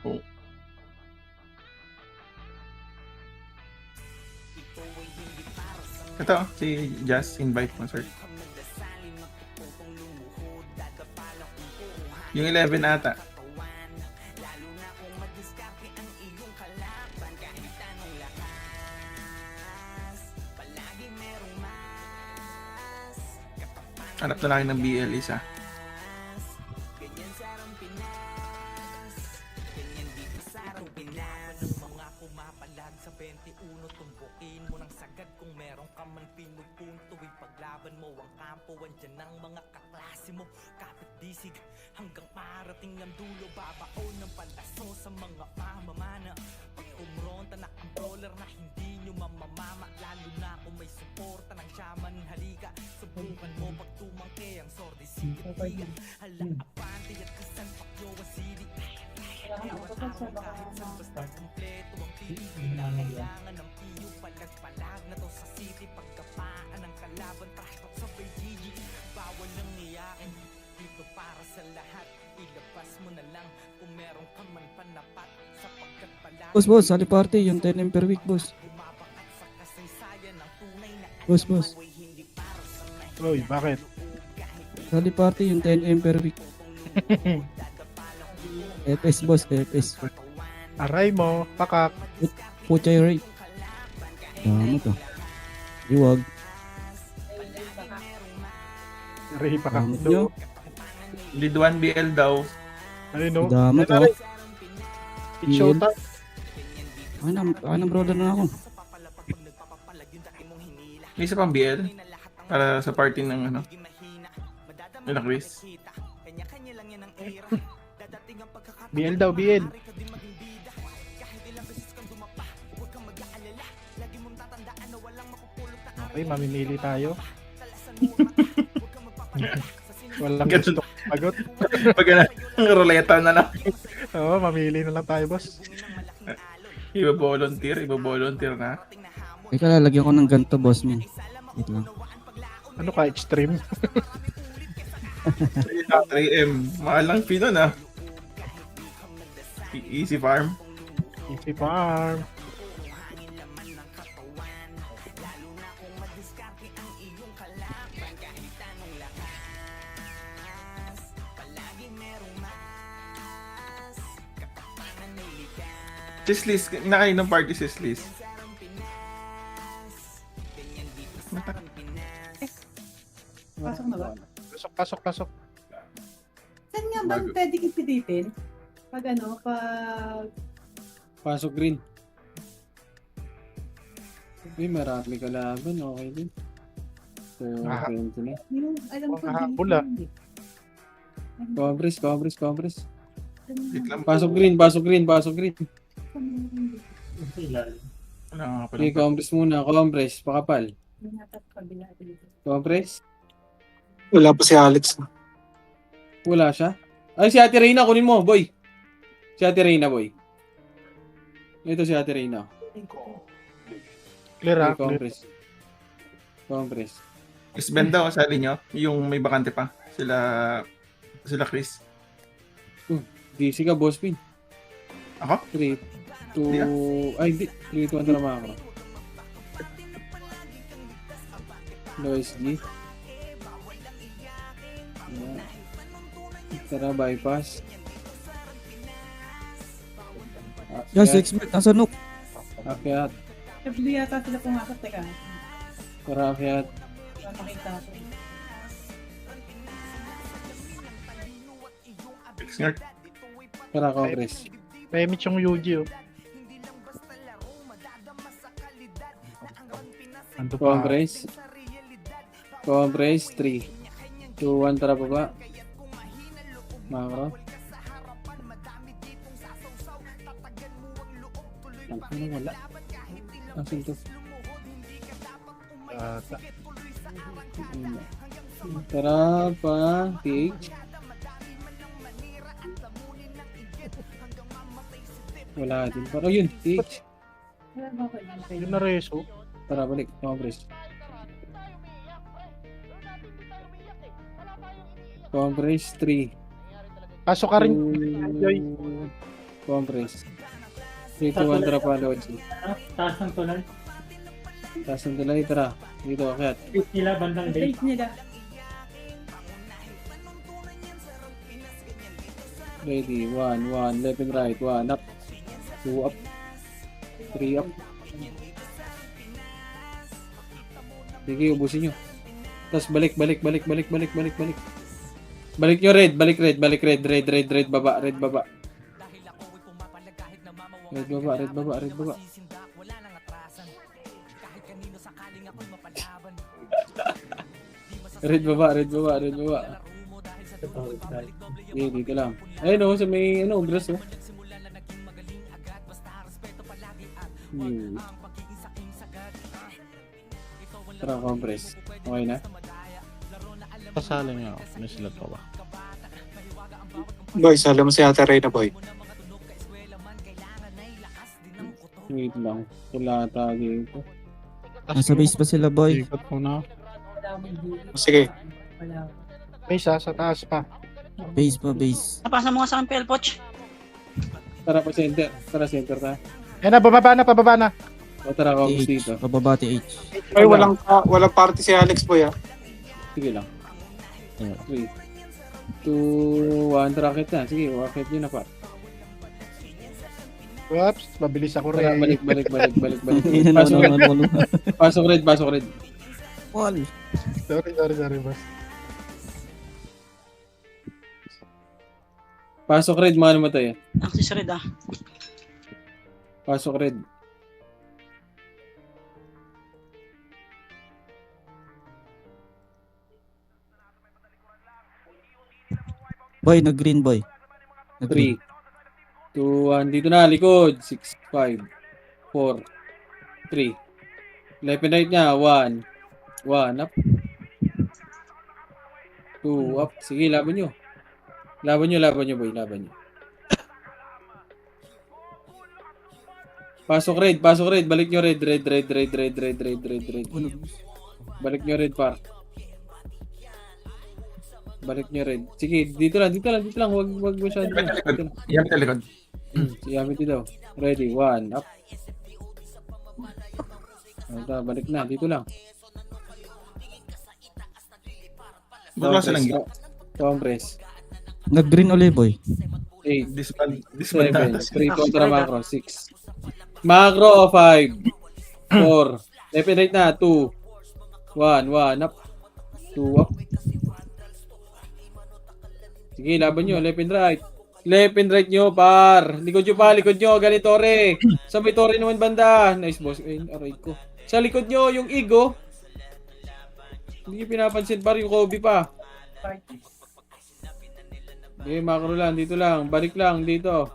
Oh. Ito, si Jazz, invite mo, sir. Yung 11 ata. Hanap na lang ng BL isa. Hanggang parating ang dulo, babaon ng palaso sa mga mamamana. Pag umronta na ang brawler na hindi nyo mamamama, lalo na kung may suporta ng shaman, halika. Subukan mo pag tumangke ang sordi sigitigan. Hala, apante at kasan pakyo wasili. Ewan araw kahit saan basta kumpleto ang pili. Kailangan ng piyo palag-palag na to sa city. Pagkapaan ng kalaban, trashtalk sa Gigi. Bawal nang iyakin dito para sa lahat. Ilabas mo na lang kung meron ka man panapat. Sapagkat palagi Boss, sali party, yung 10M per week, boss. bumabakat sa kasaysayan ng tunay na Boss. Uy, bakit? Sali party, yung 10M per week. FS, boss, FS. Aray mo, pakak. Puchay rate. Tama to. Iwag. Aray, pakak. Tama nyo. Lead 1 BL daw. Ayun no? Dama to. It's showtime. Anong brother na ako? May isa pang BL. Para sa party ng ano. Yung quiz. BL daw, BL. Okay, mamimili tayo. Walang Ganun. gusto pagot. Pag ruleta na lang. Oo, mamili na lang tayo, boss. Iba-volunteer na. Teka, lalagyan ko ng ganito, boss min. Wait lang. Ano ka, extreme? 3M. Mahal lang Pino na. Easy farm. Easy farm. Sislis. Nakain ng party sislis. Pasok na ba? Pasok, pasok, pasok. Saan nga ba pwede ipilitin? Pag ano, pag... Pasok green. Uy, marami kalaban. Okay din. So, Ah. 20 na. Yung, alam ko, Mahabol, ah. Cobres. Wait lang. Pasok green. Wala nga pala. Okay, Cobres muna. Cobres, pakapal. Cobres. Wala pa si Alex. Wala siya. Ay, si Ate Reyna, kunin mo, boy. Si Ate Reyna, boy. Ito si Ate Reyna. Clear, ah. Okay, Clear. Cobres. Isbend daw, kasali nyo. Yung may bakante pa. Sila Chris. DC ka, boss pin. Ako? 3, 2... Ay, di. 3, 2, 1 na ako. Lois G. Yeah. Tara, bypass. Yes, expert. Nasa Nook. Akyat. Sabi yata sila pumasok, teka. Tara, akyat. Para makita ko. Snark. Tara, Cobres. Pemit yung Yuji, oh. Ando pa. Cobres, 3, 2, 1, tara baba. Macro. Ano wala? Asin to? Tara pa, Tig. Wala din. Pero yun, Tig. Wala ba ako yun? Yun na reso. Tara, balik. Cobres. Cobres, 3. Pasok ka rin. Joy. Compress. 3, 2, 1, tara pa, Lodge. Taas ng tulay. Taas ng tulay, tara. Dito, akyat. Face nila, bandang base. Take nila. Ready, 1, 1, left and right, 1 up, 2 up, 3 up. Sige, ubusin nyo. Tapos balik. Balik nyo red, balik red, baba. Red baba. Red baba. Okay, dito lang. Ayun o, sa may grass o. Tara, compress. Okay na? Pasali nga ako. May slot pa ba? Boy, sala mo si Ate Reyna, boy. Wait lang. Wala tayo dito. Nasa base pa sila, boy. Ikot ko na. Sige. Base sa taas pa. Base pa, base. Napasa mo nga sa akin, Pelpoch. Tara pa center. Tara center ta. Ayan na, pababa na. O tara, compress dito. TH. Pababa TH. Ay, walang party si Alex, boy, ah. Sige lang. 3, 2, 1. Tara, akit na. Sige, akit nyo na pa. Oops, mabilis ako Tara, rin. balik. Ina naman. Pasok red. Wall. Sorry, boss. Pasok red, mga namatay. Axis red ah. Pasok red. Boy, nag-green, boy. 3, 2, 1. Dito na, likod. 6, 5, 4, 3. Left and right niya. 1. 1 up. 2 up. Sige, laban nyo. Laban nyo, boy. Laban nyo. Pasok red. Balik nyo red. Red. Balik nyo red, par. Balik nyo red. Sige, dito lang. Huwag masyado. Yamit sa likod. Si Yamiti daw. Ready, 1, up. Ito, balik na. Dito lang. Bakla sa langit. Compress. Nag-green ulit, boy. 8, Disband 7, na. 3 kontra macro, 6. Macro, 5, 4. Left and right na, 2. 1 up. 2 up. Sige, laban nyo. Left and right. Left and right nyo, par. Likod nyo. Ganito, Tore. Sa may Tore naman banda. Nice, boss. Ay, aray ko. Sa likod nyo, yung Igo. Hindi nyo pinapansin, par. Yung Kobe pa. Okay, macro lang. Dito lang. Balik lang. Dito.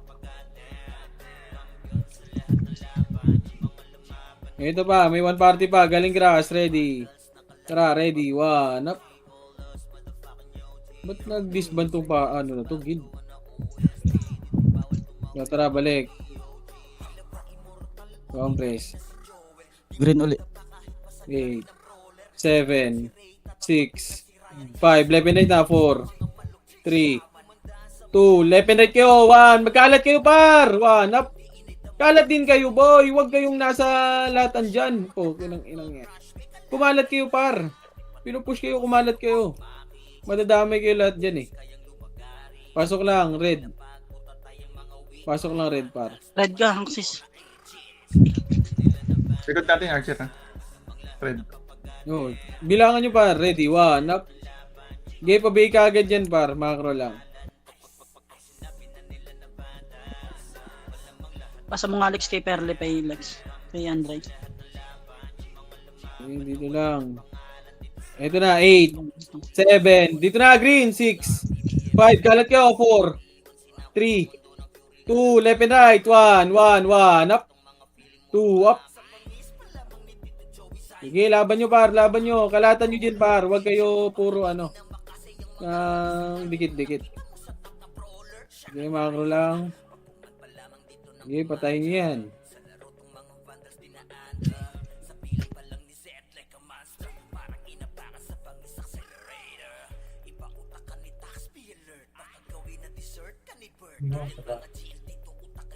Ito pa. May one party pa. Galing grass. Ready. Tara, ready. 1 up. Ba't nag-disband tong pa, ano na to, gid? Tara, balik. Compress. Green ulit. 8, 7, 6, 5. Left and right na, 4, 3, 2. Left and right kayo, 1. Magkalat kayo, par. 1 up. Kalat din kayo, boy. Huwag kayong nasa latan dyan. Oh, inang yan. Kumalat kayo, par. Pinupush kayo, kumalat kayo. Madadamay kayo lahat dyan eh. Pasok lang, red. Par. Red ka, Axis. Likod natin, Archer, ha? Red. No, bilangan nyo par. Ready, 1 up. Gay pa bay ka agad dyan, par. Macro lang. Pasa mo nga Alex kay Perle, kay Lex. Kay Andre. Ayun, dito lang. Ito na, 8, 7. Dito na, green, 6, 5. Kalat kayo, 4, 3, 2. Left and right, 1 up. 2 up. Sige, laban nyo, par. Kalatan nyo din, par. Huwag kayo puro, dikit-dikit. Sige, macro lang. Sige, patayin nyo yan.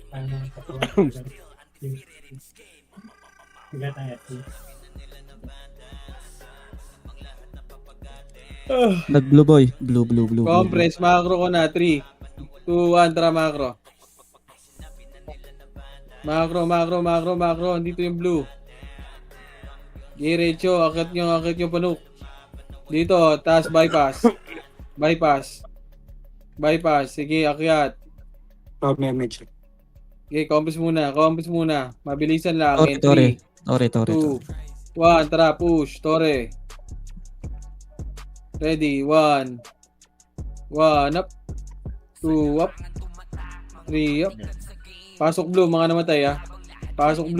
Ano, Bigat ang FP. Nag-blue boy. Blue. Compress, macro ko na. 3, 2, 1, tara macro. Macro. Dito yung blue. Diretso, akit nyo panuk. Dito, taas bypass. Bypass. Sige, akyat. May medyo. Okay, compass muna. Mabilisan lang. Tore. 2, 1, tara, push. Tore. Ready, 1, up. 2, up. 3, up. Pasok blue, mga namatay Pasok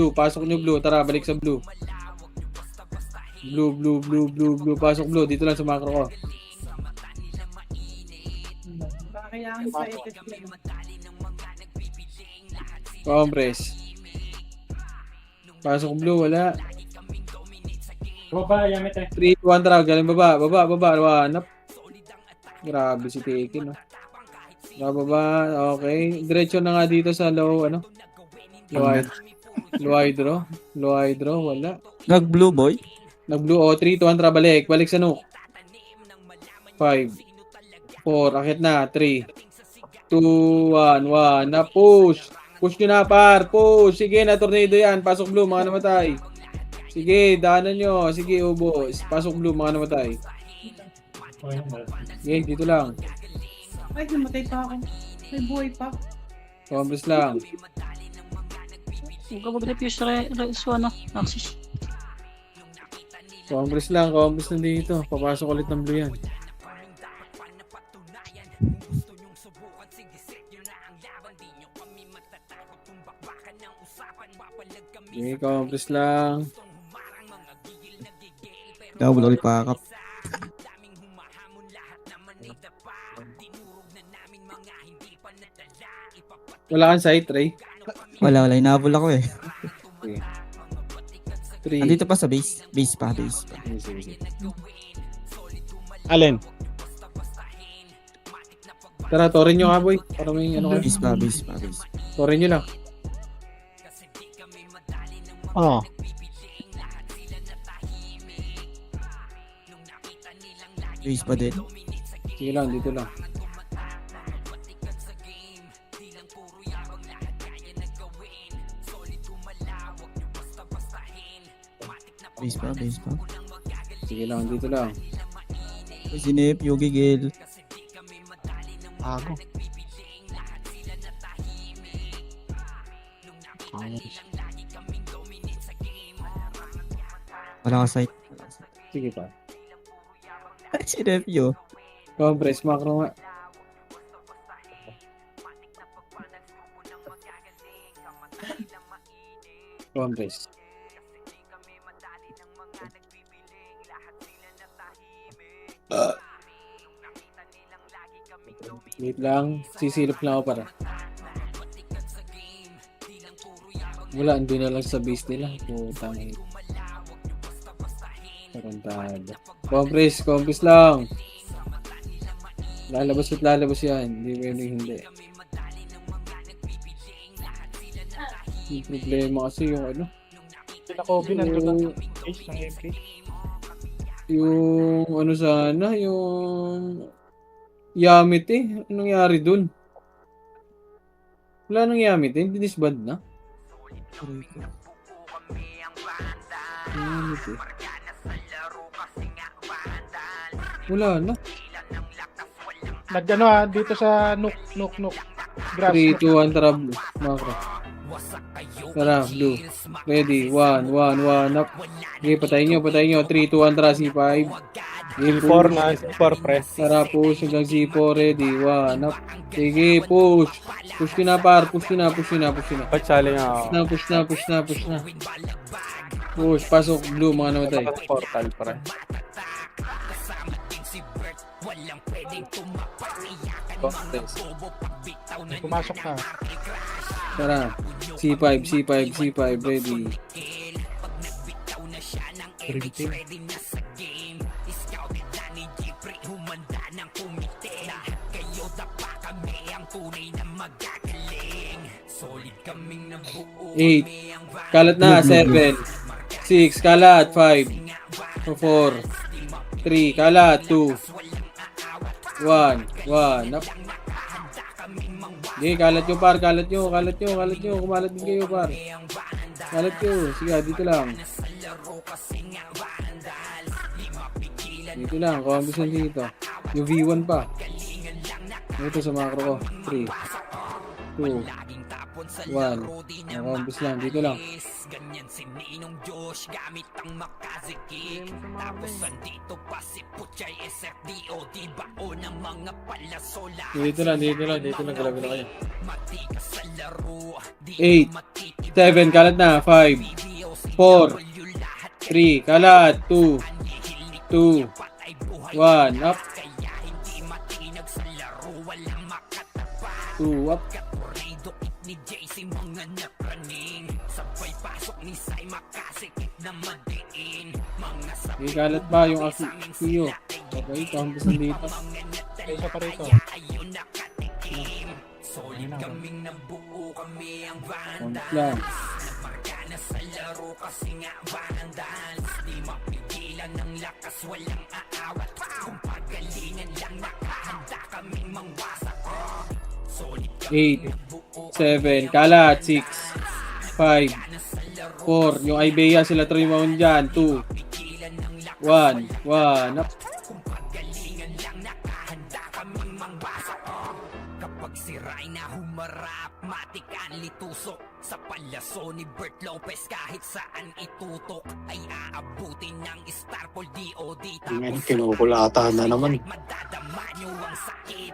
nyo blue. Tara, balik sa blue. Blue. Pasok blue. Dito lang sa macro ko. Baka kailangan pa i-test yun. Compress. Pasok blue, wala. Baba, Yamit eh. 3, 2, 1, tara. Galing baba. 1, up. Grabe si Tekin, Baba, okay. Diretso na nga dito sa low, Low hydro, wala. Nag-blue boy. Nag-blue, 3, 2, 1, tara. Balik sa nuke. 5, 4, akit na. 3, 2, 1, na push. Push nyo na, par. Push. Sige, na tornado yan. Pasok blue, mga namatay. Sige, daanan nyo. Sige, ubos. Pasok blue, mga namatay. Okay, wala. Sige, dito lang. Ay, namatay pa ako. May buhay pa. Compress lang. Huwag ka mag-refuse Axis. Compress lang dito. Papasok ulit ng blue yan. Okay, compress lang. Double ulit pakap. Wala kang sight, Ray. Wala. Inahabol ako eh. 3. Andito pa sa base. Base pa. Alin? Tara, torin nyo nga, boy. Para may ano kayo. Base pa. Torin nyo lang. Oo. Base pa din. Sige lang, dito lang. Base pa. Sige lang, dito lang. Sinip, Yogi Gil. Ako. Wala ka sight. Sige pa. Si Refio. Compress, macro nga. Compress. Wait lang. Sisilip lang ako para. Wala, andun na lang sa base nila. Putang ina. Tarantado. Compress lang. Lalabas yan. Hindi pwede hindi. Yung problema kasi yung ano. Pinakobi nandun lang. Ace ng MP. Yung ano sana, yung Yamit Anong nangyari dun? Wala nang Yamit Hindi disband na. Yamit Wala na. Nagano dito sa Nook. Grass. 3, 2, 1, tara blue. Macro. Tara, blue. Ready, 1, up. Okay, patayin nyo. 3, 2, 1, tara, C5. Game 4 na, 4 press. Tara, push hanggang C4, ready, 1, up. Sige, push. Push nyo na, par. Push nyo na. Patsali nga Push na. Push, pasok, blue, mga namatay. Portal pa rin. Pumasok na. Tara, C5, ready. 8. Kalat na. 7. 6. Kalat. 5. 4. 3. Kalat. 2. 1. Up. Okay, kalat nyo par. Kalat nyo. Kumalat din kayo par. Kalat nyo. Sige, dito lang. Dito lang. Kumalas lang dito. Yung V1 pa. Ito sa macro ko. 3. 2. 1. Kumalas lang. Dito lang. Ganyan si Ninong Josh gamit ang makasikim. Tapos andito pa si Puchay SFDO. Di ba o ng mga palasola. Dito lang. Galabi na kayo. Matikas sa laro. 8. 7. Kalat na. 5. 4. 3. Kalat. 2. 2. 1. Up. 2. Up. Ni JC mga napraning. Sabay pasok ni Sai makasikip na madiin. Mga Okay, kalat ba yung Akio? Okay, kampus dito. Isa pa rito. ayun nakatikim. Solid kaming nabuo kami ang Kampus vandal. lang. Marka na sa laro kasi nga vandals. Di mapigilan ng lakas walang aawat. Kung pagalingan lang nakahanda kaming mangwasak. Solid 8. 7. Kalat. 6. 5. 4. Yung Ibea sila 3 mount dyan. 2. 1. Up. Kapag si Rayna humarap, matikan litusok. Sa palaso ni Bert Lopez kahit saan itutok ay aabutin ng Starpol DOD. Ngayon, kinukulata na naman. Madadama nyo ang sakit.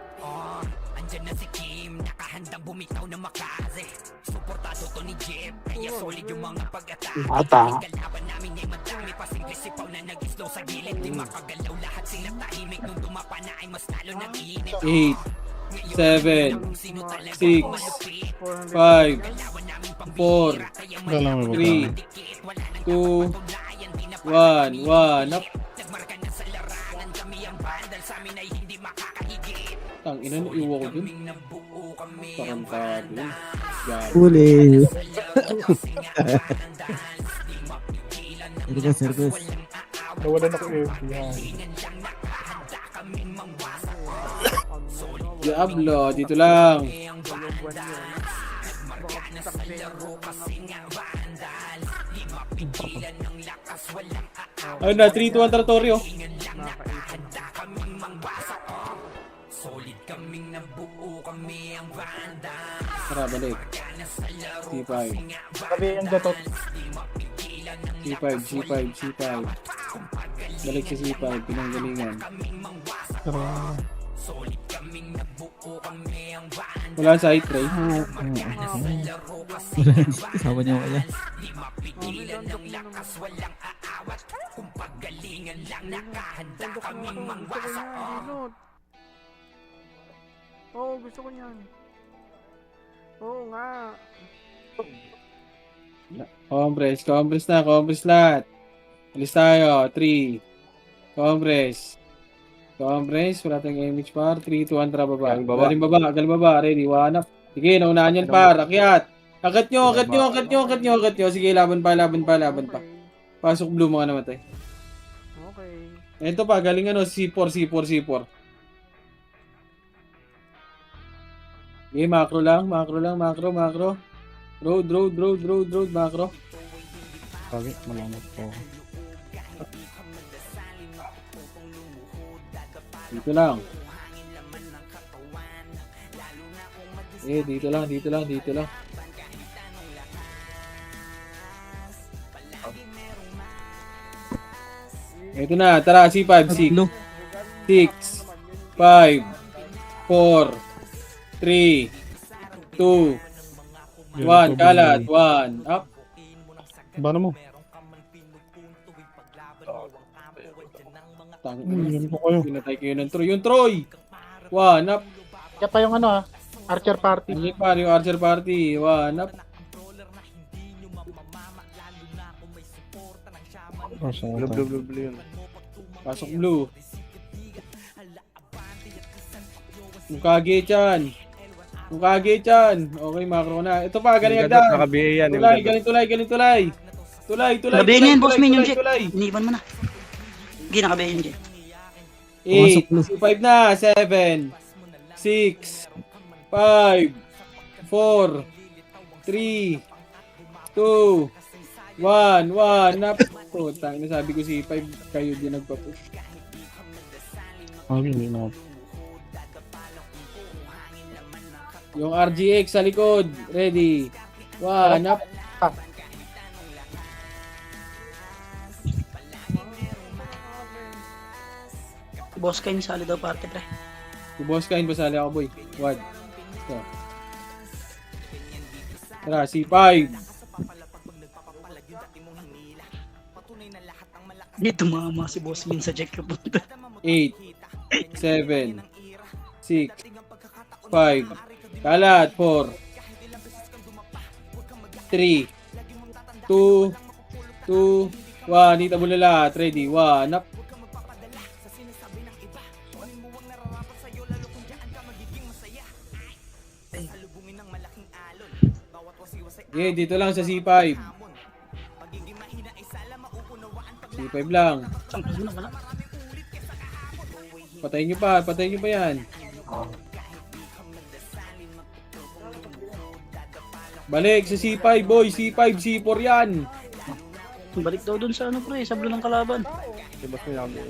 Andyan na si Kim, nakahandang bumitaw na makaze. Suportado to ni Jeff, kaya solid yung mga pag-atake. Ata. Kalaban namin ay madami pa sipaw na nag-slow sa gilid. Di makagalaw lahat sila tahimik nung dumapa na ay mas lalo nag-iinit. 8. 7. 6. 5. 4. 3. 2. 1. Up. Tang ina na iwa ko dun. Tarantado yun. Gabi. Huli. Circus. Nawalan ako FBI. Diablo, dito lang. Ayun na, 3-2 ang territoryo. Solid kaming nabuo kami ang banda. Tara, balik. C5. Sabi yung datot. C5. Balik sa C5, pinanggalingan. Solid kaming nabuo kami ang banda. Wala sa hit tray. Kasama niya wala. Di mapigilan ng lakas walang aawat. Kung pagalingan lang nakahanda kaming mangwasak. Oo, gusto ko yan. Oo nga. Compress lahat. Alis tayo. 3. Compress, wala tayong image par. 3, 2, 1, tara baba. Galing baba. Ready, 1 up. Sige, naunahan yan par. Akyat. Akat nyo. Sige, laban pa. Pasok blue mga namatay. Okay. Ito pa, galing C4. Okay, macro lang. Road, macro. Sabi, malamot po. Dito lang. Dito lang. Ito na, tara, C5, 6, 5, 4, 3, 2, 1, kalat, 1, up. Bano mo? Yun po kayo. Pinatay kayo ng Troy. Yung Troy! 1, up. Kaya pa yung Archer Party. Hindi pa, yung Archer Party. 1, up. Blue yun. Pasok blue. Yung Kage dyan. Kung kagate yan. Okay, macro na. Ito pa, galing agdan. Naka-BA yan. Tulay, galing tulay, galing tulay. Tulay. Gabi na yan, boss Min, yung tulay, Jack. tulay. Iniwan mo na. Hindi, nakabayan yung Jack. 8, 5 na, 7, 6, 5, 4, 3, 2, 1, 1, nap. Putang, nasabi ko si 5, kayo din nagpa-push. Hindi na. Yung RGX sa likod, ready. 1, nap. Boss kayo sali daw party, pre. Si boss kain, basali ako, boy. Wad. Ito. Tara, C5. Hindi tumama si boss Min sa Jack yung punta. 8, 7, 6, 5, kalat, 4, 3, 2, 1, dito mo lahat, ready, 1, up. Okay, dito lang sa C5. C5 lang. Patayin nyo pa yan. Balik sa C5, boy. C5, C4 yan. Balik daw dun sa ano, pre, sa blue ng kalaban. Si boss mo yung BA.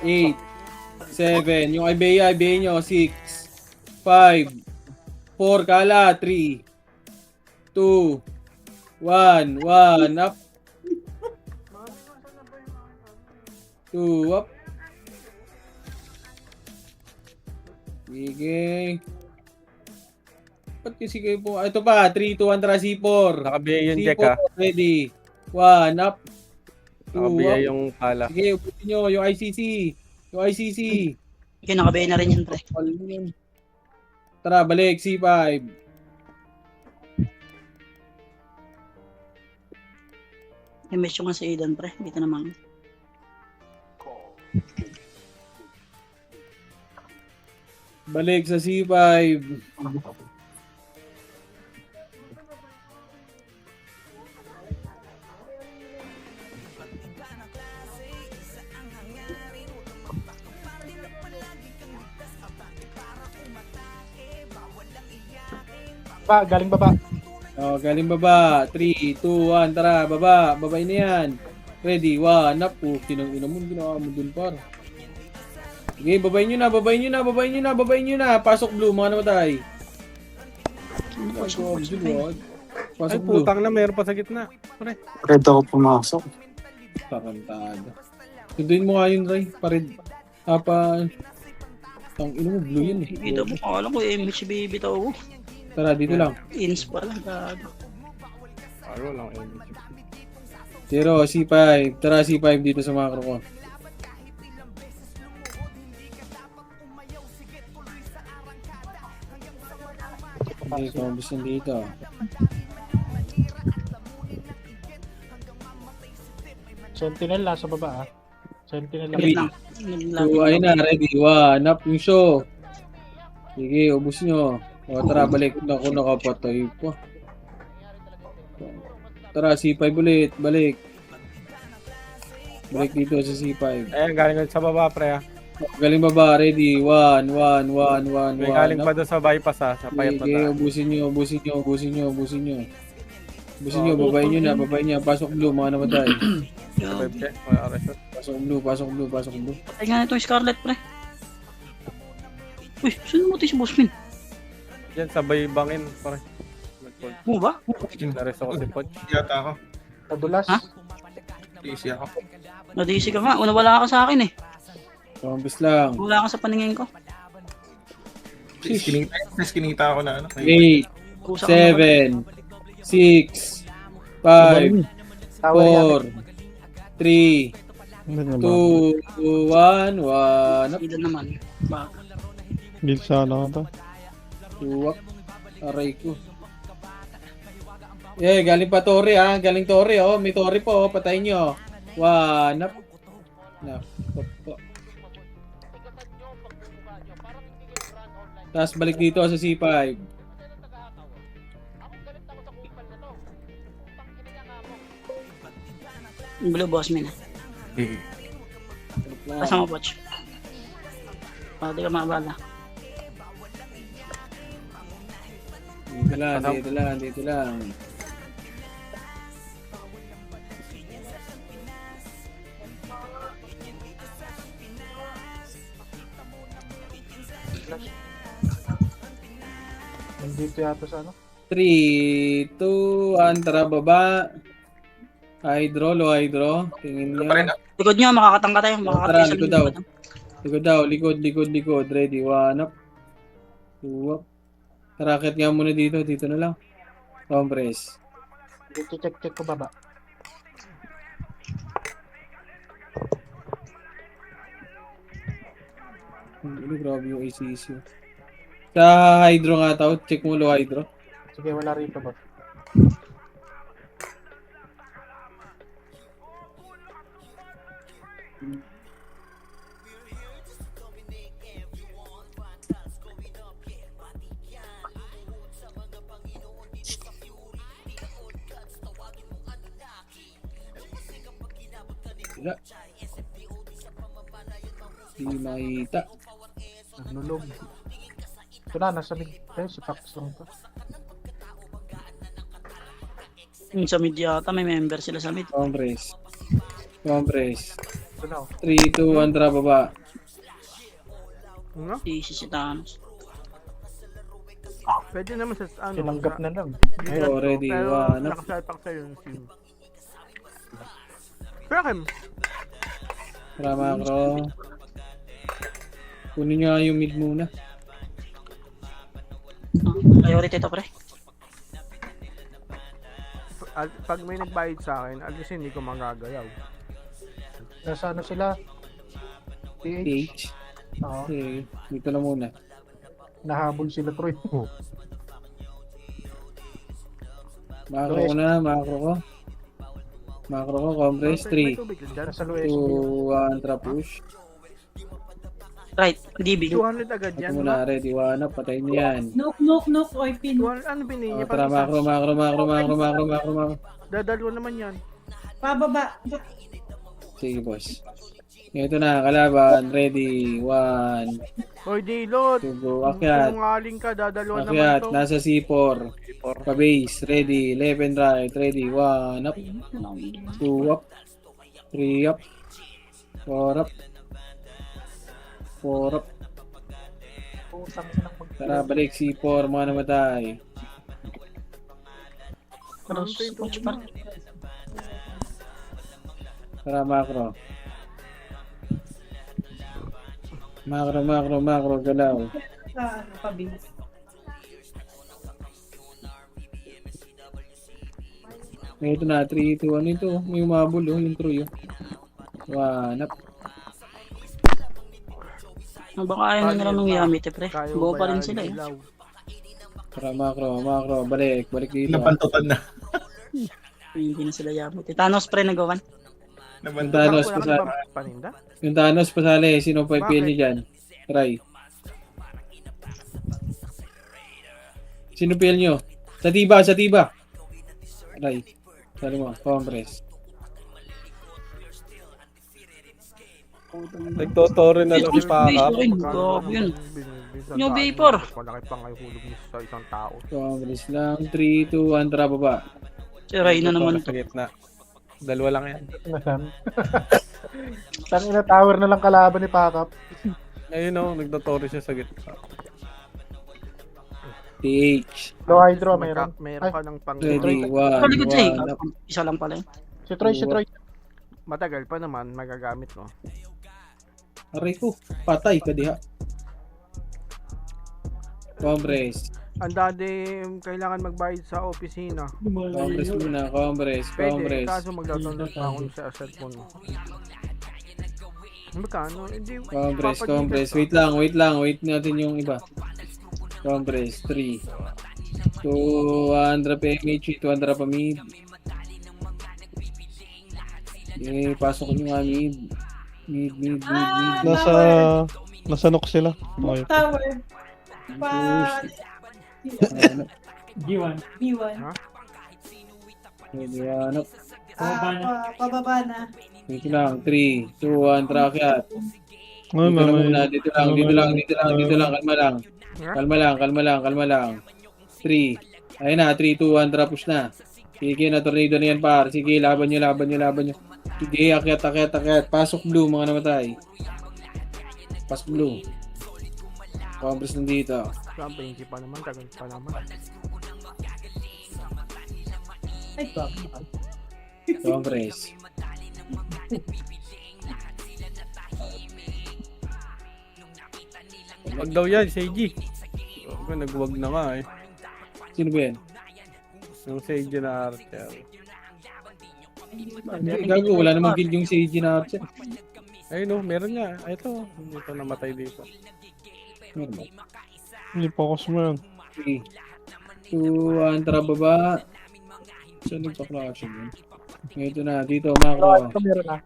8, 7, yung Ibea nyo, 6, 5, 4, kala, 3, 2, 1, 1, up. 2, up. Sige. Ba't kasi kayo po? Ito pa, 3, 2, 1, tara, C4. Naka-BA yung Jack C4, ready. 1, up. 2, Naka-BA up. yung pala. Sige, ubusin nyo, yung ICC. Yung ICC. Okay, nakabayan na rin yan, pre. Tara, balik, C5. May match yung nga sa Aidan, pre. Dito naman. Balik sa C5. Galing baba. Oh, galing baba. 3, 2, 1, tara, baba. Babay na yan. Ready, 1, up. Tinang ina mo, ginawa mo dun, par. Sige, babay nyo na. Pasok blue, mga namatay. Pasok blue. Na, mayroon pa sa gitna. Red ako pumasok. Tarantado. Sunduin mo nga yun, Ray. Pared. Tang ina mo, blue yun eh. Dito mo, alam ko, MH baby tao. Tara, dito lang. Ins pa lang, gago. Lang. 0, C5. Tara, C5 dito sa macro ko. Okay, combos yan dito. Sentinel nasa baba Sentinel Wait lang. 2, ayun na, ready. 1, up yung show. Sige, ubus nyo. O, tara, balik. Ako nakapatay pa. Tara, C5 ulit. Balik. Balik dito sa C5. Ayan, galing sa baba, pre. Galing baba, ready. 1, 1, 1, 1, 1. May galing pa doon sa bypass, sa payat na Sige, ubusin nyo. Babayin nyo na. Pasok blue, mga namatay. Pasok blue. Patay nga na itong Scarlet, pre. Uy, saan mo si boss Min? Diyan, sabay bangin, pre. Mo ba? Naresto ko si Poch. Yata ako. Nadulas. Ha? Easy ako. Nadisi ka nga. Wala ka sa akin eh. Combos lang. Wala ka sa paningin ko. Kinita ako na ano. 8, Kusa ka naman. 7, 6, 5, 4, 3, 2, 1, 1. Aidan naman. Baka. Bilsa na to. Tuwak. Aray ko. Galing pa Tori ha. Galing Tori oh. May Tori po oh. Patayin nyo. One up. Tapos balik dito sa C5. Blue boss min. Eh, Pasang mo watch. Di ka makabala. Dito lang. Nandito yata sa ano? 3, 2, 1, tara baba. Hydro, low hydro. Tingin ano pa rin nyo. ah? Likod nyo, makakatangka tayo. Makakatay sa likod daw. Likod. Ready, one up. Two up. Tara, akit nga muna dito. Dito na lang. Compress. Check ko baba. Grabe yung ACC. Sa hydro nga tao. Check mo low hydro. Sige, wala rito ba? Wala. Hindi makita. Nulog. Ito na, nasa mid. Si Pax lang to. Sa mid yata, may member sila sa mid. Compress. Ito na. 3, 2, 1, tara baba. Si Thanos. Pwede naman sa ano. Tinanggap na lang. Oh, ready, Pero one up. nakasalpak sa'yo yung sim. Pero Kim, Tara macro. Kunin nyo nga yung mid muna. Priority to pre. pag may nagbayad sa akin, at least hindi ko magagayaw. Nasa ano sila? PH? PH. Oo. Okay, dito na muna. Nahabol sila Troy. Macro ko, compress. 3, 2, May tubig lang dyan. Nasa low 1, tara push. Right, DB. 200 agad Ito yan. muna, ready, 1 up, patayin nyo yan. Nok, oy, pin. 200, ano binigyan Oh, niya? tara, macro. Dadalo naman yan. Pababa. Sige, boss. Ito na, kalaban. Ready, 1, Hoy, Dilot! 2, go. Akyat. Sinungaling ka, dadalo naman Akyat, to. nasa C4. Pa-base, ready, 11 right, ready, 1 up, 2 up, 3 up, 4 up, 4 up. Tara, balik C4, mga namatay. Watch pa. Tara, macro. Macro, galaw. Sa ano, pabilis. Ito na, 3, 2, ano ito? May umabol, oh, yung true, yun. 1 up. Baka ayaw na nila nung Yamit pre. Kaya Buo ba pa yan, rin sila eh. Ilaw? Tara, macro, balik dito. Napantutan na. Hindi na sila Yamit. Thanos pre nagawan. Yung Thanos, Wala ka pasali. na ba paninda? Yung Thanos, pasali. Sino pa Bakit? niyo dyan? Try. Sino PL nyo? Sa tiba. Try. Sali mo, compress. Nagtotore na lang si Pakap. Grabe yun. Yung vapor. Malaki pa nga yung hulog niya sa isang tao. Compress lang. 3, 2, 1, tara baba. Si Rhino naman to. Sa gitna. Dalawa lang yan. Tangina tower na lang kalaban ni Pakap. Ayun o, nagtotore siya sa gitna. TH. Low hydro mayroon. Meron ka ng pang... Ready, 1, Kaligod siya eh. 1 up. Isa lang pala yun. Si Troy. Matagal pa naman, magagamit mo. Aray ko, patay ka diha. Compress. Ang dati kailangan magbayad sa opisina. Compress muna, compress. Pwede, kaso mag-download pa ako sa cellphone mo. Magkano? Hindi. Compress. papadito Wait lang. Wait natin yung iba. Compress. 3, 200 PMH, 200 pa mid. Okay, pasok nyo nga mid. Mid. Nasa nok sila. Okay. Tower. Pa... G1. B1. Ano? Pababa na. Dito lang, 3, 2, 1, trakyat. Ay, Dito lang may- muna, dito lang, kalma lang. 3, ayun na, 3, 2, 1, push na. Sige na, tornado na yan par. Sige, laban nyo. Sige, akyat. Pasok blue, mga namatay. Pasok blue. Compress nandito. Saan 20 pa naman, tagal pa naman. Ay, God. Compress. Wag daw yan, Seiji. Nagwag na nga eh. Sino ba yan? Yung Seiji na Archer. Gago, wala namang guild yung Seiji na Archer. Ayun oh, meron nga. Ay, ito. Ito namatay dito. Meron ba? Hindi focus mo yan. 3, 2, 1, tara baba. Saan nagpa-clutch yun? Ito na, dito, macro. Ito meron na.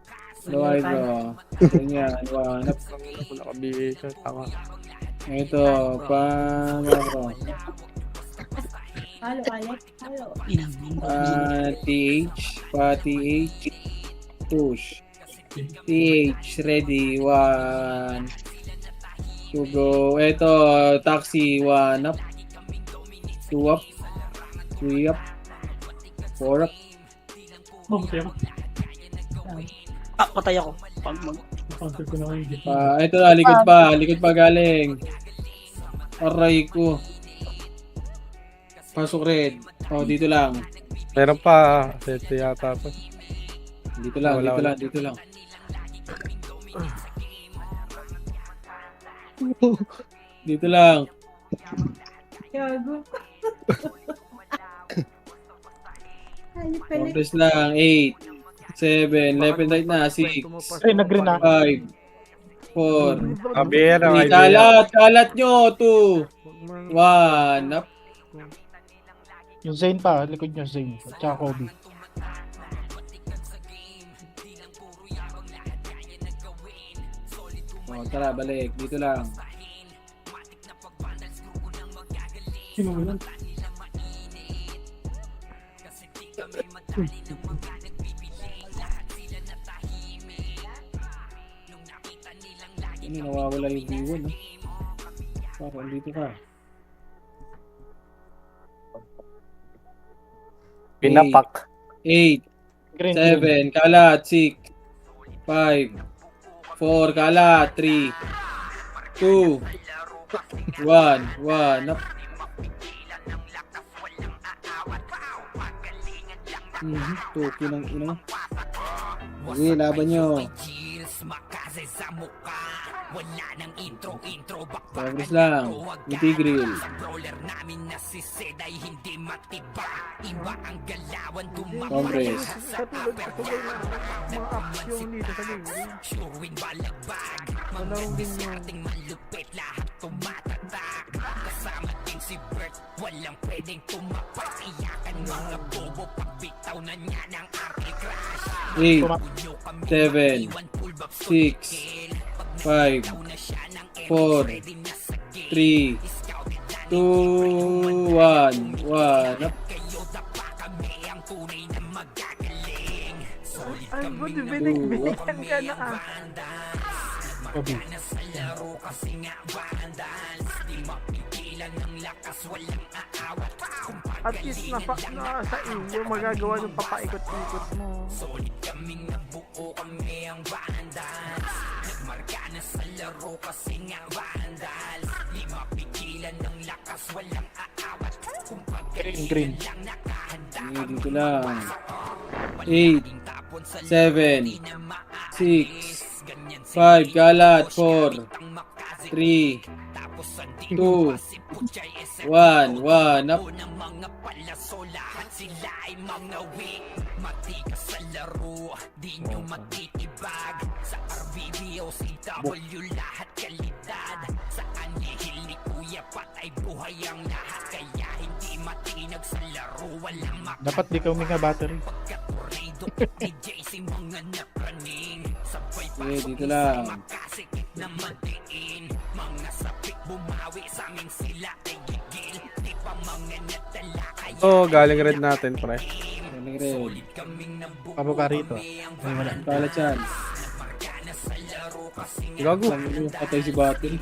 Low hydro. Ganyan, wanap. Nakabihi ka, tama. Ito, macro. Halo, Alex. Halo. TH, push. TH, ready, 1, 2, go. Ito, taxi, 1 up, 2 up, 3 up, 4 up. Oh, okay ako. Patay ako. Pag mag... Counter ko na kayo. Ito na, likod pa galing. Aray ko. Pasok red. Oh, dito lang. Meron pa. Sete yata pa. Dito lang. Dito lang. Gago. Halip ka na. Compress lang. 8, 7, left and right na. 6, Ay, nag-green na. 5, 4, Abiyera, Hindi, kalat nyo. 2, 1, up. Yung Zane pa, likod niya Zane. Tsaka Kobe. Oh, tara, balik. Dito lang. Sino mo yun? Ano, nawawala yung B1, no? Parang dito ka. Pinapak. 8, Green. 7, kalat, 6, 5, 4, kalat, 3, 2, 1, up. Tuki ng ina. Sige, laban nyo. Progress lang. Miti grill. Compress. Katulad sa tuloy na mga aksyon dito sa lingling. Malaro din yung Eight, 7, 6, 5, 4, 3, 2, 1, up. ay, good, binigyan ka na ah. Kobe. At least na sa inyo magagawa ng papaikot-ikot mo. Green. Sige, dito lang. 8, 7, 6, 5, kalat, 4, 3, 2, 1, up. Dapat di ka huminga battery. Okay, dito lang. Oh, galing red natin, pre. Galing red. Pababa rito. Ay, wala. Kalat yan. Gago. Patay si battery.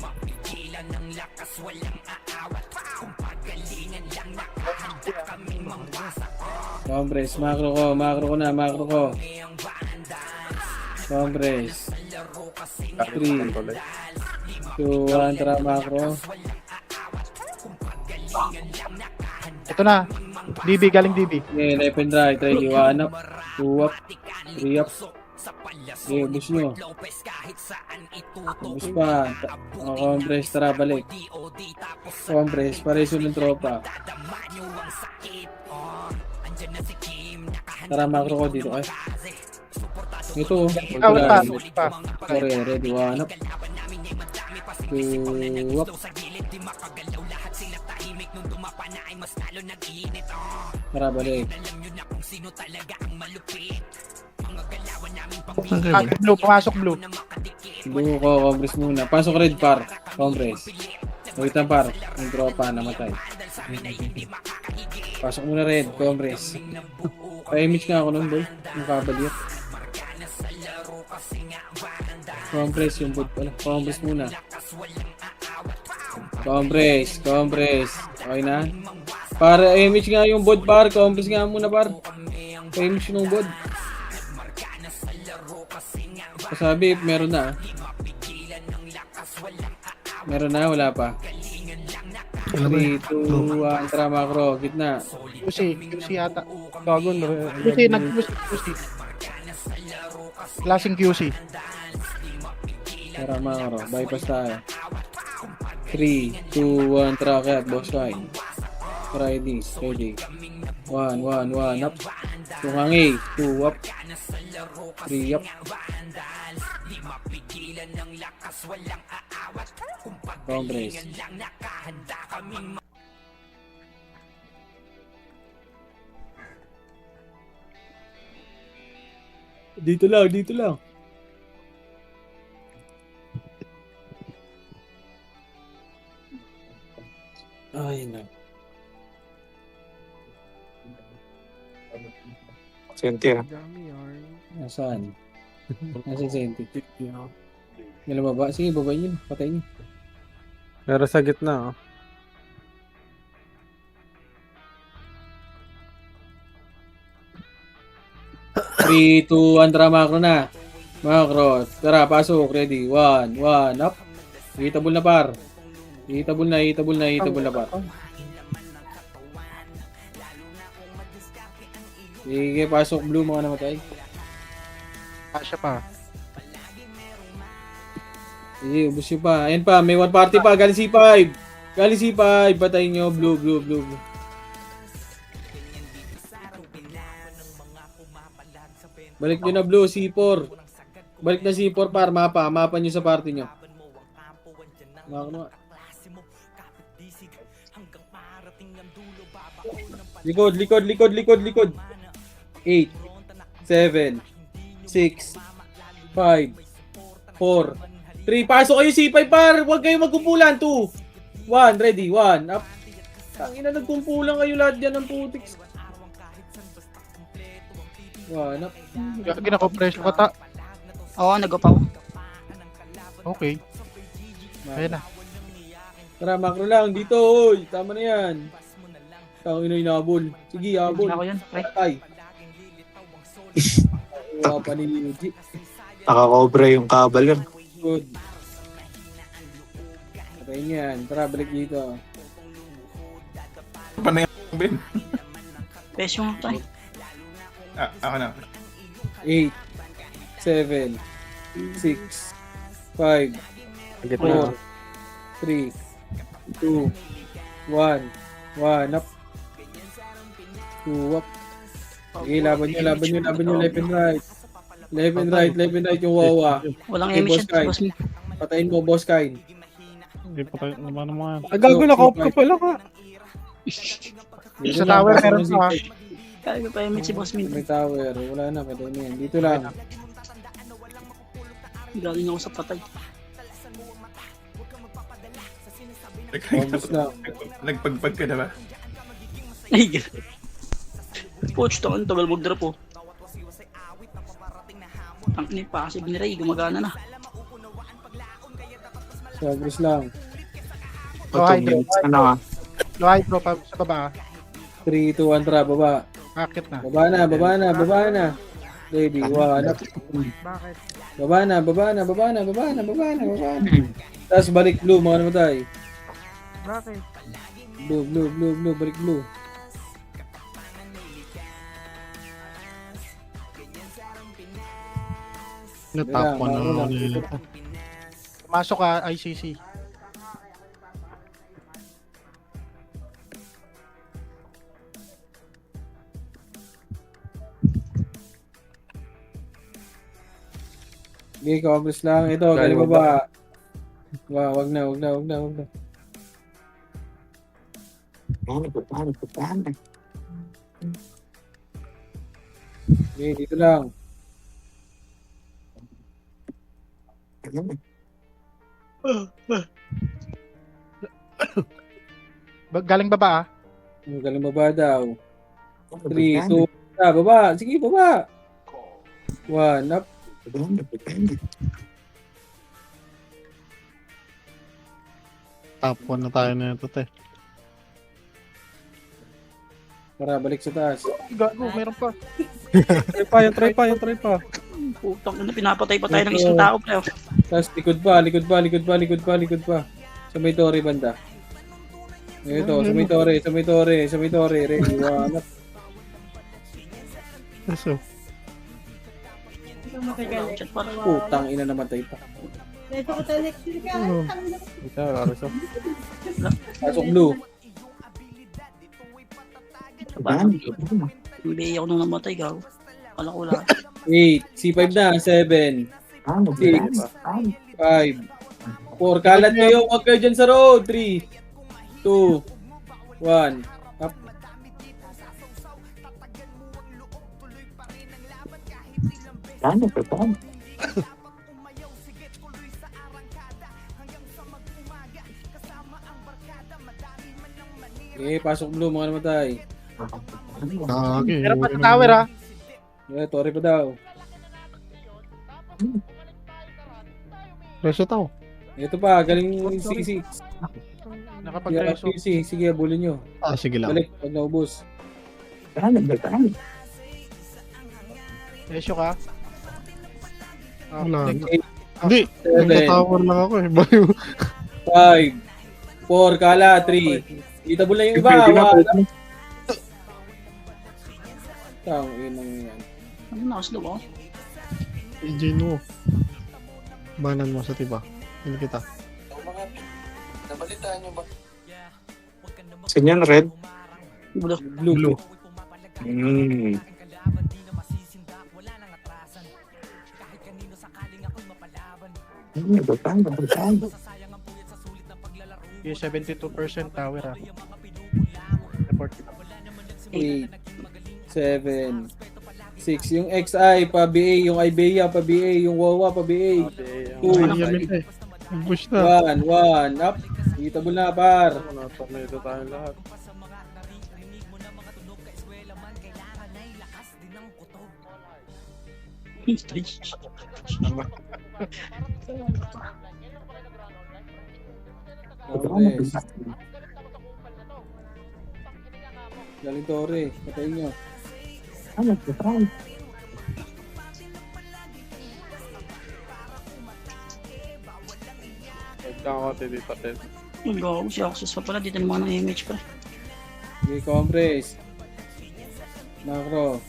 Compress, macro ko na, macro ko. Compress. 3, 2, 1, tara macro. Ito na. DB, galing DB. Okay, left and right, ready, 1 up, 2 up, 3 up. Okay, ubus nyo. Ubus pa. Compress, tara, balik. Compress, pareso ng tropa. Tara, macro ko dito ay. Ito, Wala pa. sorry, ready, 1 up. 2 up. Tara, balik. Blue, pumasok blue. Blue ko, compress muna. Pasok red par. Compress. Wait lang par. Yung tropa, namatay. Pasok muna red, compress. Pa-image nga ako nun, boy. Yung kabalyot. Compress yung boot pala. Compress muna. Compress. Okay na? Para image nga yung boot par. Compress nga muna par. Pa-image yung boot. Sabi, meron na. Meron na, wala pa. 3, 2, 1, tara macro, gitna. QC yata. Gago. QC, nag-QC. Klaseng QC. Tara macro, bypass tayo. 3, 2, 1, tara kaya, boss fine. Try this, ready. 1, 1, up. Tungangi, 2 up. 3 up. Compress. Dito lang. Ay, na. Sente. Nasaan? Nasaan senti? May lumaba? Sige, babay niyo. Patay niyo. Meron sa gitna, oh. Three, 2, 1, tara macro na. Macro. Tara, pasok. Ready. 1, 1, up. Hitable na par. Hitable na par. Sige, pasok blue mga namatay. Asya pa. Sige, ubus nyo pa. Ayan pa, may one party pa. Galing C5. Patayin nyo. Blue. Balik nyo na blue, C4. Balik na C4 par, mapa nyo sa party nyo. Likod. 8, 7, 6, 5, 4, 3, pasok kayo C5 par, huwag kayo magkumpulan. 2, 1, ready, 1, up. Tangina, nagkumpulan kayo lahat dyan ng putik. 1, up. Gagi na compression ko ta. Oo, nag-upaw. Okay. Ayan na. Tara, macro lang, dito, oy. Tama na yan. Tangina, inabol. Sige, habol. Ako yun, pre. Patay. Wala pa ni Yuji. Nakakobra yung kabal yun. Good. Patayin yan. Tara, balik dito. Panay Ben. Pesyo nga, pre. Ako na. 8, 7, 6, 5, Gitna. 4, 3, 2, 1, 1 up. 2 up. Okay, laban nyo, left and right. Left and right yung wawa. Walang Okay, emission, boss Kai. boss mo. Patayin mo, boss Kain. Hindi pa tayo naman. Gago, nakaup ka pala ka. Dito Sa lang, tower pasok meron ng pa, ha? dito. Kaya pa yung si Boss Min. May tower. Wala na, patay na yan. Dito lang. Galing ako sa patay. Focus lang. Nagpagpag ka na ba? Ay, Coach, to ang tagal mag-drop po. Ang ini passive ni Ray, gumagana na. Focus lang. Low hydro. Low hydro pa sa baba, ha? 3, 2, 1, tara, baba. Akit na. Baba na, baba na, baba na. Ready, one, up. Bakit? Baba na, baba na, baba na, baba na, baba na, baba na. Tapos balik blue, mga namatay. Bakit? Blue, balik blue. Natapon Wala, na wala. nila. Masok ka, ICC. Okay, covers lang. Ito, galing baba. Wag na. Okay, dito lang. Galing baba, ha? Galing baba daw. 3, 2, baba. Sige, baba. 1, up. Top 1 na tayo na ito, te. Tara, balik sa taas. Gago, meron pa. Try pa. Putang ina, pinapatay pa tayo ng isang tao, pre. Tapos likod pa. Sa may tore banda. Ito, sa may tore. Ready, 1, up. So, Chat pa. Putang ina, namatay pa. Ito ko tayo electric ka. Pasok blue. Hindi ako nung namatay, gaw. Kala ko lang. 8, C5 na, 7, 6, 5, 4. Kalat kayo, huwag kayo dyan sa road. 3, 2, 1. Up. Okay, pasok blue, mga namatay. okay. Meron pa sa tower, ha? Tore pa daw. Reset ako. Ito pa, galing C6. Nakapag-reso. Sige, abulin nyo. Sige lang. Balik, pag naubos. Reso ka? Wala. Next. Hindi. 7, Tower lang ako eh. Bayo. 5, 4, kala, 3. Itabol na yung iba. Tang inang yan. Ano nakaslow ako? EJ no. Banan mo sa tiba. Hindi kita. Nabalitaan nyo ba? Ganyan, red. Blue. Mm. Yung 72% tower, ha? Report. 8, 7, 6. Yung XI pa BA, yung IBEA pa BA, yung WAWA pa BA. 2, Push na. 1, up. Itabol na, par. Ito tayo lahat. Galing Tore, patayin nyo. Nagkakate dito tayo. Ang gawa si Axis pa pala, dito naman ng image pa. Okay, compress. Macro.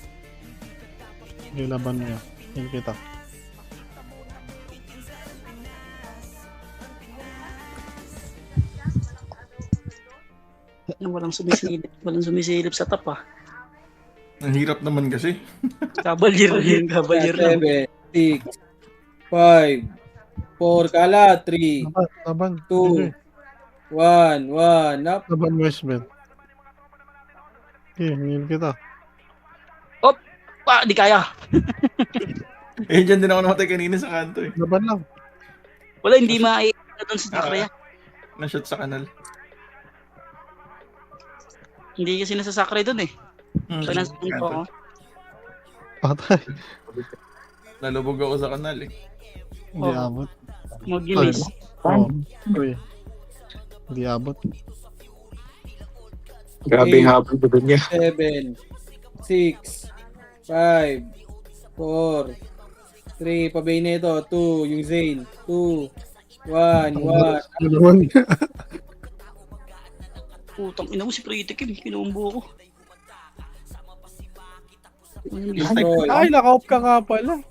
Yung laban mo yan. Hindi kita. Walang sumisilip sa top, ah. Ang hirap naman kasi. Kabalyer yung kabalyer lang. 7, 6, 5, 4, kala, 3, Laban. 2, 1, up. Laban Westbelt. Hingin kita. Di kaya. Eh, dyan din ako namatay kanina sa kanto eh. Laban lang. Wala, hindi doon sa sakre. Na-shot sa kanal. Hindi kasi nasasakre doon eh. Hmm. Pag nasa po ako. Patay. Nalubog ako sa kanal eh. Hindi abot. Mag-gilis. Oh. Uy. Hindi abot. Grabe yung habol ko niya. 7, 6, 5, 4, 3, pabay na ito, 2, yung Zane, 2, 1, 1. Naman. Putang ina mo si Pretty Kim. Kinumbo ko. Destroy. Ay, naka-off ka nga pala.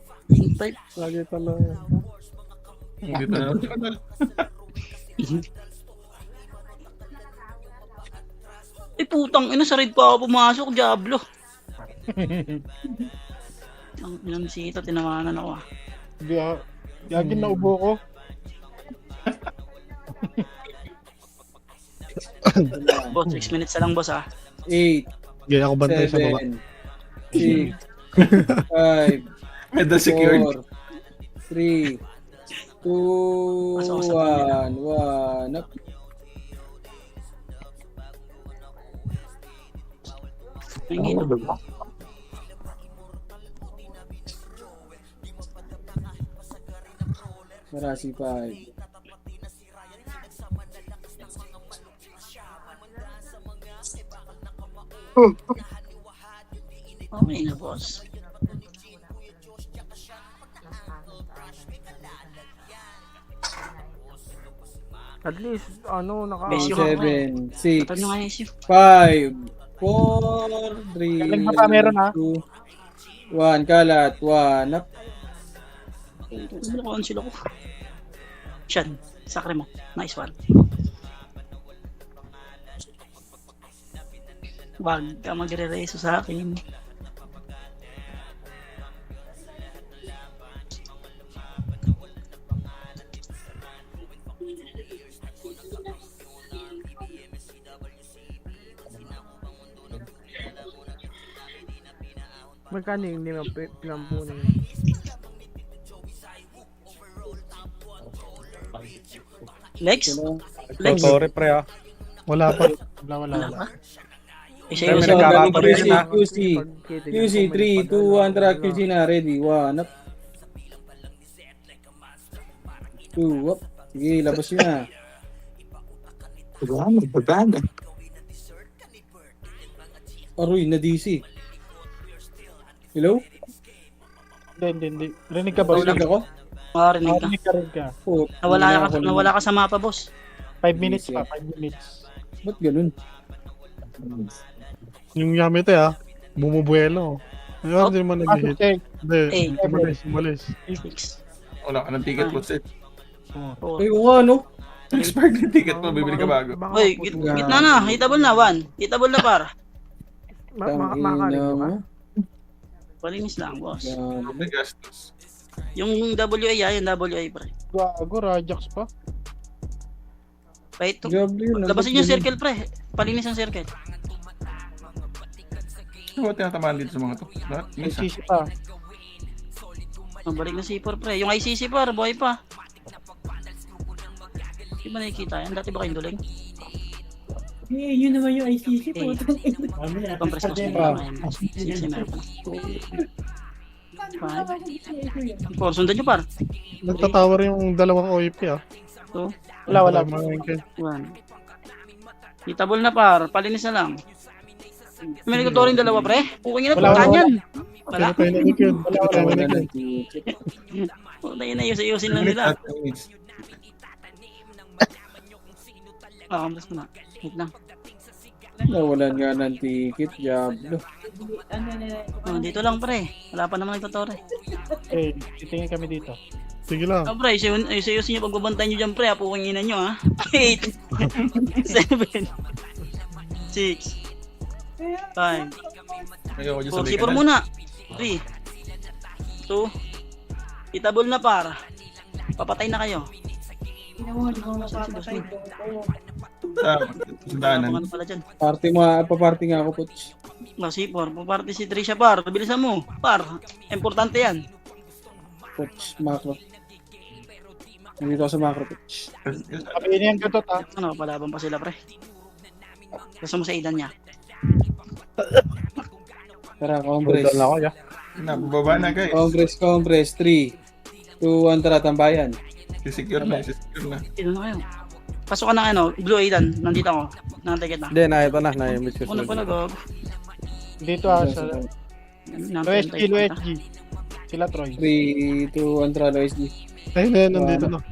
Type. Lagi talaga. Dito na ako sa kanal. Putang ina, sa raid pa ako pumasok, Diablo. Ang ilang sita, tinawanan ako ah. Yagin na ubo ko. Boss, 6 minutes na lang boss ah. 8, Gaya ako bantay sa baba. 7, 6, 5, Medal secured. 4, 3, 2, 1, 1. Up. Ay, ngino. Marasi 5. Okay na boss. At least, ano, Best yung ako 7, 6, Patag nyo nga yung 5, 4, 3, Galing pa, meron, ha? 2, 1. Kalat. 1. Up. Nakaon sila ko. Shan, sakre mo. Nice one. Wag ka magre-reso sa akin. Magkano yung pinampunin? Lex? Lex? Sorry, pre, ah. Wala pa. Wala pa? So, Isa QC, na. QC, QC, 3, 2, 1, track, QC na, ready, 1, up. 2, up. Sige, labas yun na. Wala, magbabaga. Aroy, na DC. Hello? Hindi. Rinig ka ba? Rinig ako? Makarinig ka. Rinig ka. Oh, Nawala ka sa mapa, boss. 5 minutes pa, 5 minutes. Ba't ganun? Yung Yamete ah. Bumubuelo. Ayun, hindi naman nag-hit. Okay. Hindi, umalis. 6. Wala ka ng ticket po, Seth. Ay, oo nga, no? Expired yung ticket mo, bibili ka bago. Uy, gitna na. Hitable na, 1. Hitable na para. Makakarinig mo ba? Palinis lang, boss. May gastos. Yung WA, yung WA, pre. Gago, Rajax pa. Wait, Grabe yun. labasin yung circle, pre. Palinis ang circle. Ano ba tinatamaan dito sa mga to? Lahat? May Misa. sisi pa. Mabalik na C4, pre. Yung ICC, par, buhay pa. Di ba nakikita yan? Dati ba kayong duling? Eh, yun naman yung ICC po. Compress mo pa. CC meron pa. Por, sundan nyo, par. Nagtatower yung dalawang OIP ah. So, Wala. Malengke. 1. Hitable na, par. Palinis na lang. May nagtuturing dalawa, pre. Pukingin na, Wala. pagkanyan. Wala. Pero nag-hit yun. Pero Wala nag-hit na yun. Puta yun na, ayusin lang nila. Complex mo na. Wait lang. Nawalan nga ng ticket, Diablo. Ano na, Dito lang, pre. Wala pa naman nagtutore. Eh, titingin kami dito. Sige lang. Oh, pre, ayusin nyo pagbabantay nyo dyan, pre. Pukinginan nyo, ha. 8, 7, 6, 5, Ayoko dyan sa 4, may C4 kanal. muna. 3, 2, hitable na, par. Papatay na kayo. ginawa, di mo mapapatay ko. Sa daanan. Ano pala dyan? Party mo, paparty nga ako, Puts. C4. Puparty si Trisha par. Bilisan mo. Par. Importante yan. Coach, macro. Nandito ako sa macro, coach. Sabihin niya yung ganito, ha? Ano, palaban pa sila, pre. Gusto mo sa idan niya. Tara, compress. Dala ako, ya. Nababa na guys. Compress. 3, 2, 1, tara, tambayan. Secure na, secure na. Ito na kayo. Pasok ka ng ano, Blue Aidan. Nandito ako. Nantay kita. Hindi, ito na. Na-image ko Ano pa nag-og? Dito, ha? Sa OSG, OSG. Sila, Troy. 3, 2, 1, tara, OSD. Ay, nandito na.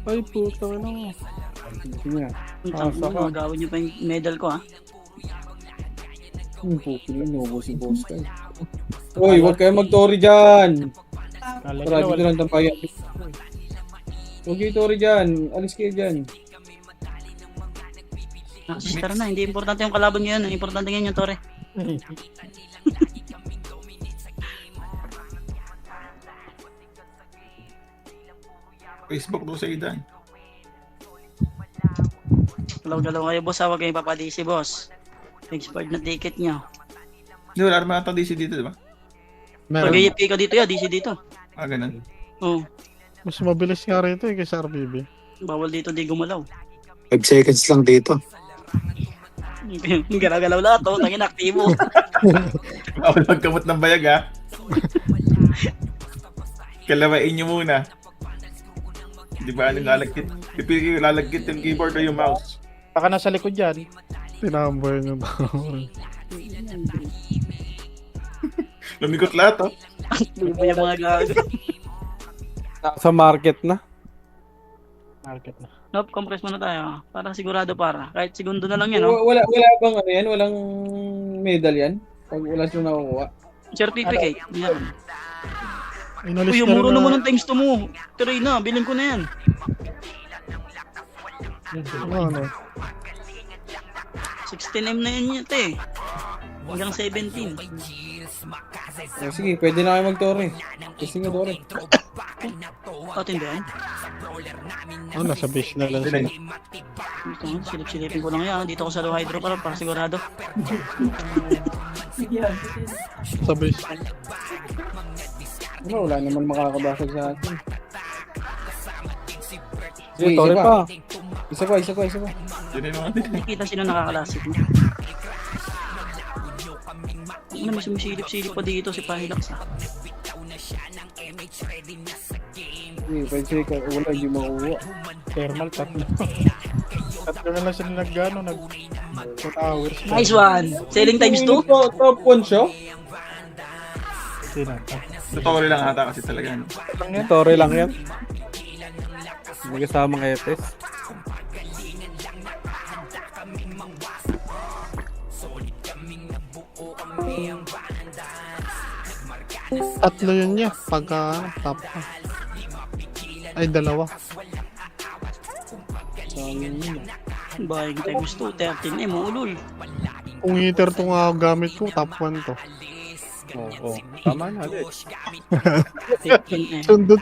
Ay, puta ka na. Sige nga. Magawin niyo pa yung medal ko, ha? Puti na, inubo si boss ka. Uy, huwag kayo mag-tori dyan. Tara, dito lang tambayan. Huwag kayo tori dyan. Alis kayo dyan. Tara na, hindi importante yung kalaban ngayon. Ang importante ngayon yung tore. Facebook do sa idan. Galaw-galaw kayo, boss, ha? Huwag kayong papadisi, boss. Expired na ticket niyo. Hindi, wala naman ata DC dito, di ba? Pag Meron. IFP ka dito, ya, DC dito. Ah, ganun. Oo. Mas mabilis nga rito kaysa RBB. Bawal dito, di gumalaw. 5 seconds lang dito. Galaw-galaw lahat, oh. Tangin, aktibo. Bawal magkamot ng bayag, ha? Kalawain nyo muna. Di ba, anong lalagkit? Pipili kayo lalagkit yung keyboard o yung mouse. Baka nasa likod yan. Tinamboy nyo ba? Lumikot lahat, oh. Lubo yung mga gago. Nasa market na. Market na. Nope, compress muna tayo. Para sigurado para. Kahit segundo na lang yan, oh. Wala bang ano yan? Walang medal yan? Pag wala siya nakukuha. Certificate. Yan. Inalis Uy, yung na muro rin naman ng times 2 mo. Tuloy na, bilhin ko na yan. Ano? 16M na yan yun, te. Hanggang 17. Sige, pwede na kayo mag-tori. Kasi nga tori. Atin ba yan? Oh, nasa base na lang sila. Ito, silip-silipin ko lang yan. Dito ako sa low hydro para sigurado. Sa base. Ano, wala naman makakabasag sa atin. Sige, May tori pa. Isa pa. Yun yung mga din. Nakikita sino nakakalasik mo. Ano, may sumisilip-silip pa dito si Pahilax, ha? Sige, pwede ka. Wala, hindi makuha. Thermal, tatlo. Tatlo na lang sila nag-ano, nag-towers. Nice one! Selling times 2? Top 1 siya? Sino? Tutorial lang ata kasi talaga, no? Tori lang yan. May kasamang etes. Tatlo yun niya. Pagka top. Ay, dalawa. Buying times 2, 13M, ulul. Kung heater to nga gamit ko, top 1 to. Oo. Tama na, ulit. 15M. Sundot